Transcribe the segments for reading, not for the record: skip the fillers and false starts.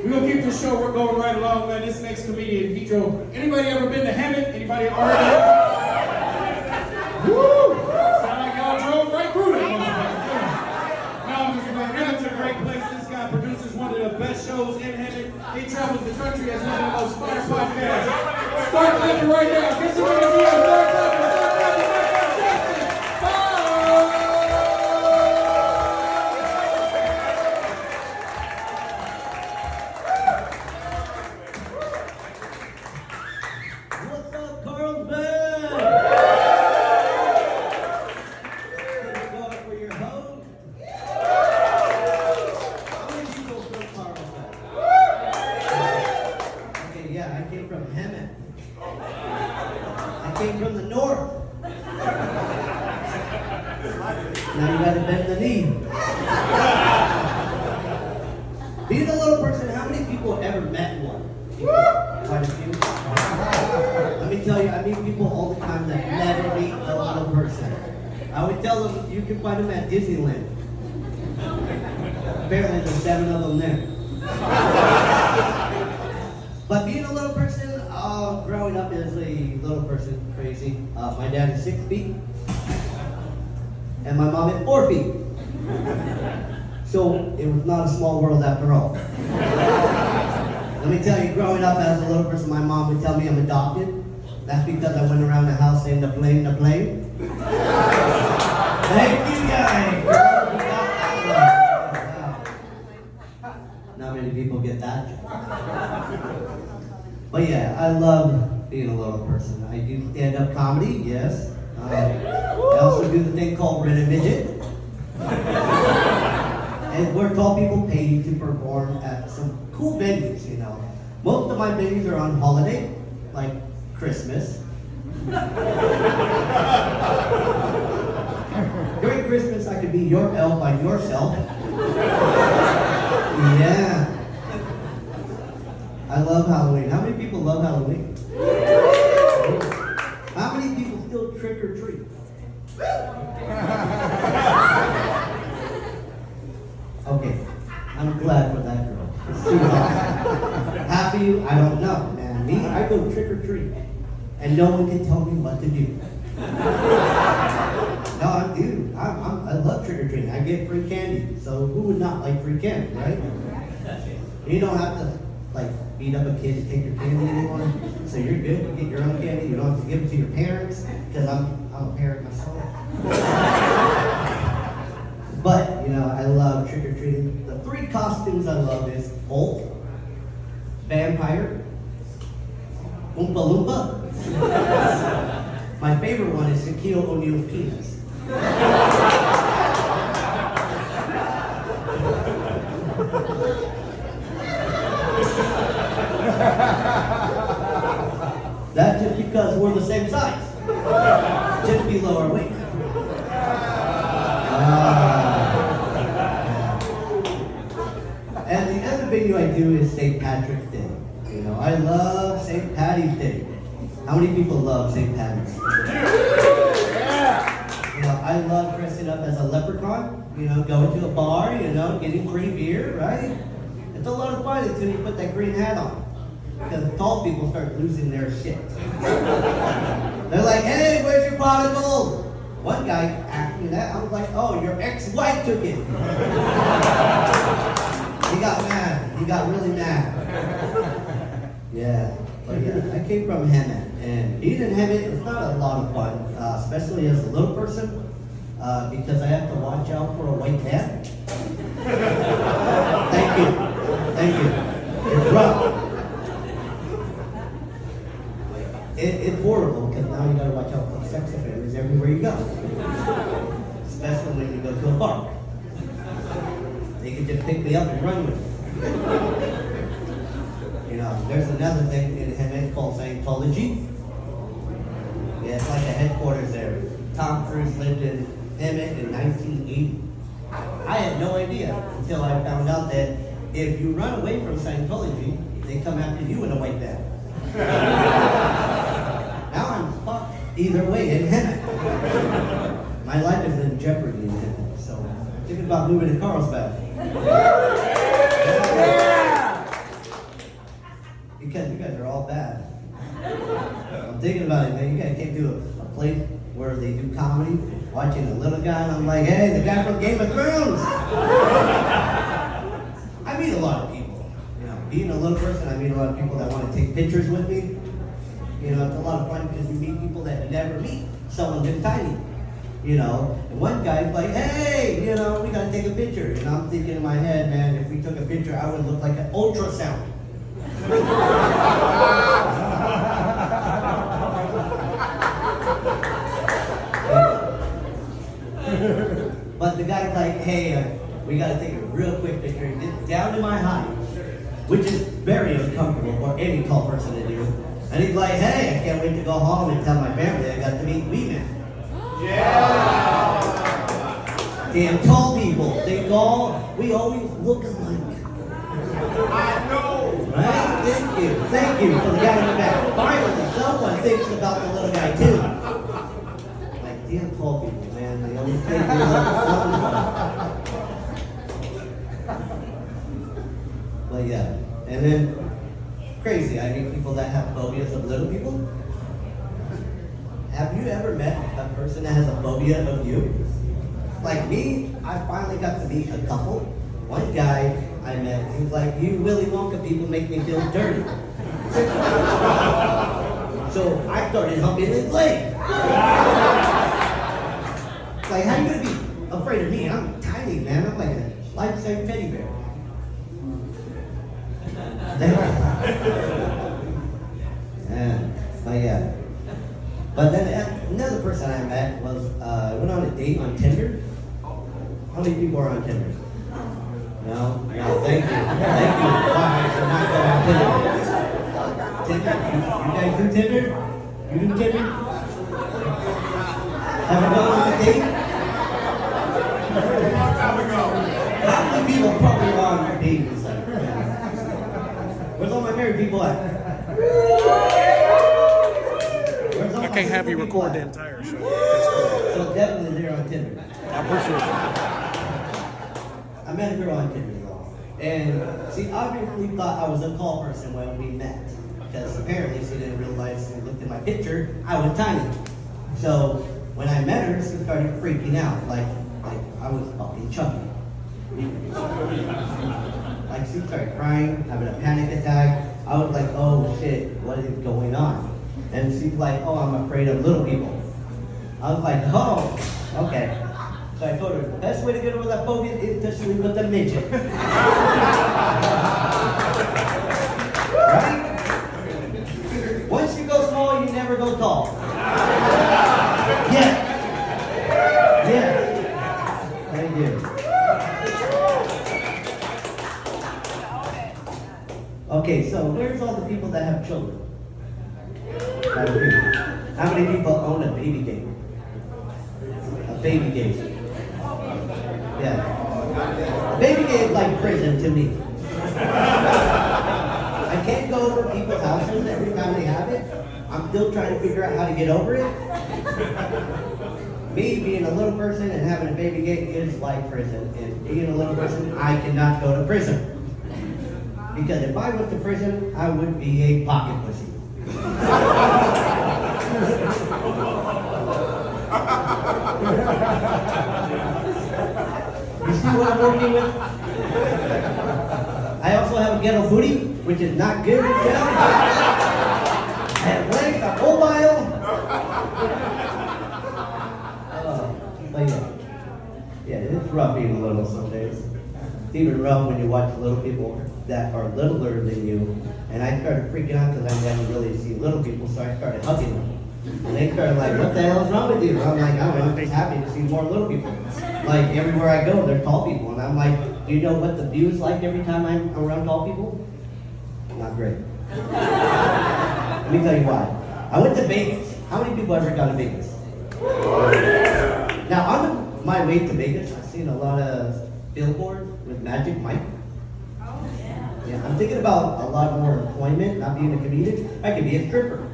We're going to keep this show going right along, man. This next comedian, he drove. Anybody ever been to Hemet? Anybody already? Woo! Sound like y'all drove right through it. No, I'm just saying, Hemet's a great place. This guy produces one of the best shows in Hemet. He travels the country as one of the most fun podcasts. Start clapping right now. Get some energy and start clapping. Now you gotta bend the knee. Being a little person, how many people ever met one? Quite a few. Let me tell you, I meet people all the time that never meet a little person. I would tell them you can find them at Disneyland. Apparently there's 7 of them there. But being a little person, growing up as a little person, crazy. My dad is 6 feet. And my mom is 4 feet. So it was not a small world after all. Let me tell you, growing up as a little person, my mom would tell me I'm adopted. That's because I went around the house saying the plane, the plane. Thank you guys. Not many people get that. But yeah, I love being a little person. I do stand-up comedy, yes. I also do the thing called Rent a Midget. And where tall people pay to perform at some cool venues, you know. Most of my venues are on holiday, like Christmas. During Christmas, I could be your elf by yourself. Yeah. I love Halloween. How many people love Halloween? How many people still trick or treat? Okay, I'm glad for that girl. It's too awesome. Half of you, I don't know, man. Me, I go trick or treat, and no one can tell me what to do. No, I do. I love trick or treating. I get free candy, so who would not like free candy, right? You don't have to like beat up a kid to take your candy anymore. So you're good. You get your own candy. You don't have to give it to your parents, because I'm a parent myself. But, you know, I love trick-or-treating. The 3 costumes I love is Hulk, Vampire, Oompa Loompa. My favorite one is Shaquille O'Neal's penis. That's just because we're the same size. Just below our weight. And the other video I do is St. Patrick's Day. You know, I love St. Patty's Day. How many people love St. Patty's Day? You know, I love dressing up as a leprechaun. You know, going to a bar, you know, getting free beer, right? It's a lot of fun until you put that green hat on. Because tall people start losing their shit. They're like, hey, where's your pot of gold? One guy asked me that. I was like, oh, your ex-wife took it. He got mad. He got really mad. Yeah. But yeah, I came from Hemet. And being in Hemet is not a lot of fun, especially as a little person, because I have to watch out for a white man. Thank you. Thank you. It's rough. It's horrible, because now you gotta watch out for sex offenders everywhere you go. Especially when you go to a park. They can just pick me up and run with me. You know, there's another thing in Hemet called Scientology. Yeah, it's like a headquarters there. Tom Cruise lived in Hemet in 1980. I had no idea until I found out that if you run away from Scientology, they come after you in a white van. Now I'm fucked either way in Hemet. My life is in jeopardy in Hemet, so I'm thinking about moving to Carlsbad. Yeah. all bad. I'm thinking about it, man. You guys came to a place where they do comedy, watching the little guy, and I'm like, hey, the guy from Game of Thrones. I meet a lot of people. You know, being a little person, I meet a lot of people that want to take pictures with me. You know, it's a lot of fun because you meet people that you never meet. Someone this tiny. You know, and one guy's like, hey, you know, we gotta take a picture. And I'm thinking in my head, man, if we took a picture, I would look like an ultrasound. But the guy's like, hey, we gotta take a real quick picture and get down to my height, which is very uncomfortable for any tall person to do. And he's like, hey, I can't wait to go home and tell my family I got to meet Wee-Man. Yeah! Damn tall people, we always look alike. I know! Right? Thank you for the guy in the back. Finally, someone thinks about the little guy too. Like, damn tall people, man, they always think they love something. But yeah, and then, crazy, I meet people that have phobias of little people. Have you ever met a person that has a phobia of you? Like me, I finally got to meet a couple. One guy I met, he was like, you Willy Wonka people make me feel dirty. So I started humping his leg. Like, how you gonna be afraid of me? I'm tiny, man. I'm like a life-size teddy bear. Yeah. But then another person I met was, I went on a date on Tinder. How many people are on Tinder? No, thank you. Thank you. Why I should not go on Tinder. Tinder? You guys do Tinder? You do Tinder? Have you gone on a date? How many people probably are on a date this time? Where's all my married people at? I can't have you record the entire show. So definitely they're on Tinder. I appreciate it. I met a girl on Tinder, and she obviously thought I was a tall person when we met, because apparently she didn't realize when she looked at my picture, I was tiny. So when I met her, she started freaking out, like I was fucking chubby. Like she started crying, having a panic attack. I was like, oh shit, what is going on? And she's like, oh, I'm afraid of little people. I was like, oh, okay. So I told her, the best way to get over that phobia is to sleep with a midget. Right? Once you go small, you never go tall. Yeah. Thank you. Okay, so where's all the people that have children? How many people own a baby gate? A baby gate. Yeah. A baby gate is like prison to me. I can't go over people's houses every time they have it. I'm still trying to figure out how to get over it. Me being a little person and having a baby gate is like prison. And being a little person, I cannot go to prison. Because if I went to prison, I would be a pocket pussy. You see what I'm working with? I also have a ghetto booty, which is not good. I have legs, I'm mobile. But yeah, it's rough being little some days. It's even rough when you watch little people that are littler than you. And I started freaking out because I never really see little people, so I started hugging them. And they started like, what the hell is wrong with you? I'm like, I'm just happy to see more little people. Like, everywhere I go, they're tall people. And I'm like, do you know what the view is like every time I'm around tall people? Not great. Let me tell you why. I went to Vegas. How many people ever gone to Vegas? Now, on my way to Vegas, I've seen a lot of billboards with Magic Mike. Yeah, I'm thinking about a lot more employment, not being a comedian. I could be a stripper.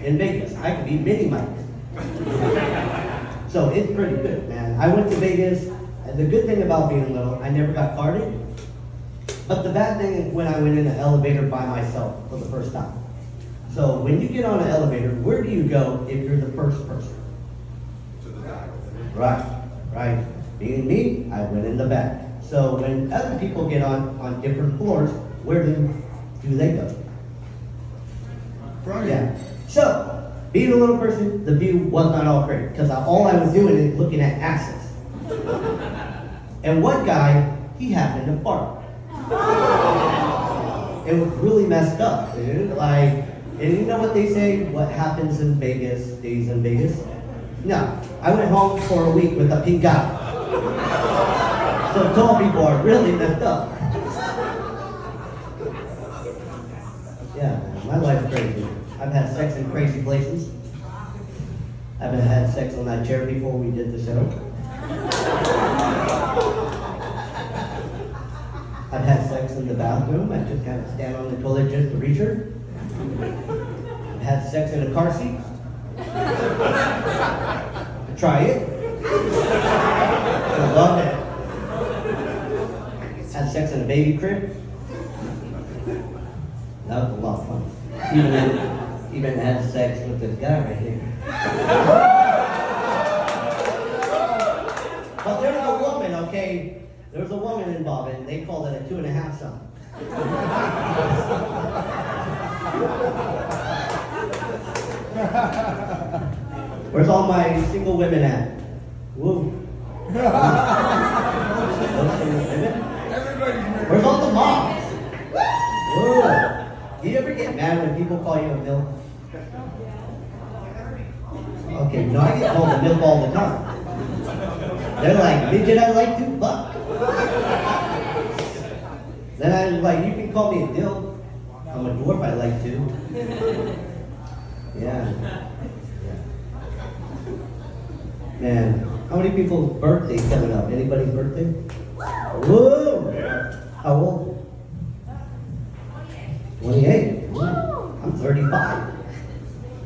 In Vegas, I could be Mini Mike. So it's pretty good, man. I went to Vegas, and the good thing about being little, I never got carded. But the bad thing is when I went in the elevator by myself for the first time. So when you get on an elevator, where do you go if you're the first person? To the back. Right. Being me, I went in the back. So when other people get on different floors, where do they go? Front. Yeah. So, being a little person, the view was not all great because all I was doing is looking at asses. And one guy, he happened to fart. It was really messed up, dude. Like, and you know what they say? What happens in Vegas stays in Vegas? No. I went home for a week with a pink eye. So tall people are really messed up. Yeah, man, my life's crazy. I've had sex in crazy places. I've had sex on that chair before we did the show. I've had sex in the bathroom. I just kind of stand on the toilet just to reach her. I've had sex in a car seat. Try it. I love it. Had sex in a baby crib. That was a lot of fun. Even had sex with this guy right here. But there was a woman, okay? There was a woman involved, and they called it a 2.5 son. Where's all my single women at? Woo. Those single women? Where's all the moms? Woo. Do you ever get mad when people call you a milk? Okay, no, I get called a milk all the time. They're like, midget, I like to fuck. Then I'm like, you can call me a dilf. I'm a dwarf, I like to. Yeah. Man, how many people's birthdays coming up? Anybody's birthday? Woo! How old? 28. I'm 35.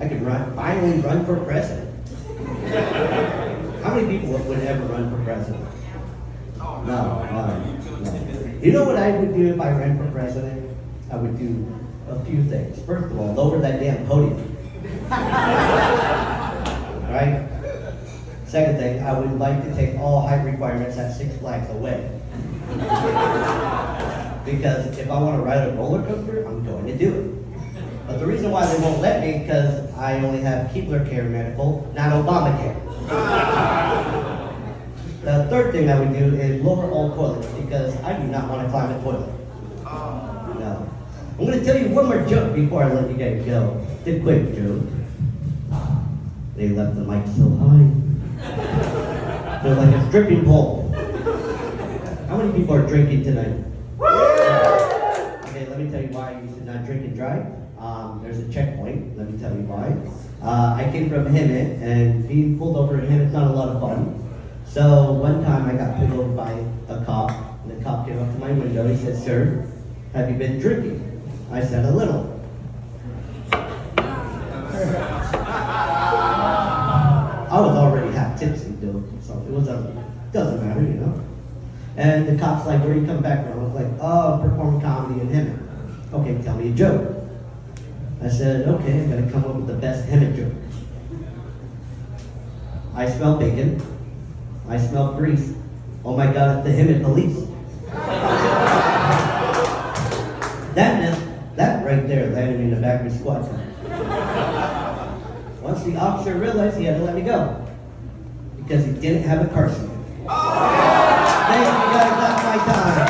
I could finally run for president. How many people would ever run for president? No. You know what I would do if I ran for president? I would do a few things. First of all, lower that damn podium. Right? Second thing, I would like to take all height requirements at Six Flags away. Because if I want to ride a roller coaster, I'm going to do it. But the reason why they won't let me is because I only have Keebler Care medical, not Obamacare. The third thing I would do is lower all toilets because I do not want to climb a toilet. No. I'm going to tell you one more joke before I let you guys go. It's a quick joke. They left the mic so high. They're like a stripping pole. How many people are drinking tonight? Okay, let me tell you why you should not drink and drive. There's a checkpoint. Let me tell you why. I came from Hemet, and being pulled over in Hemet's not a lot of fun. So one time I got pulled over by a cop, and the cop came up to my window. He said, "Sir, have you been drinking?" I said, "A little." I was already half tipsy, dude, so it doesn't matter, you know. And the cop's like, "Where do you come back from?" I was like, "Oh, performing comedy in Hemet." "Okay, tell me a joke." I said, "Okay, I'm gonna come up with the best Hemet joke. I smell bacon. I smell grease. Oh my God, it's the Hemet police." That right there landed me in the back of the squad car. Once the officer realized he had to let me go because he didn't have a car seat. Thank you guys, that's my time.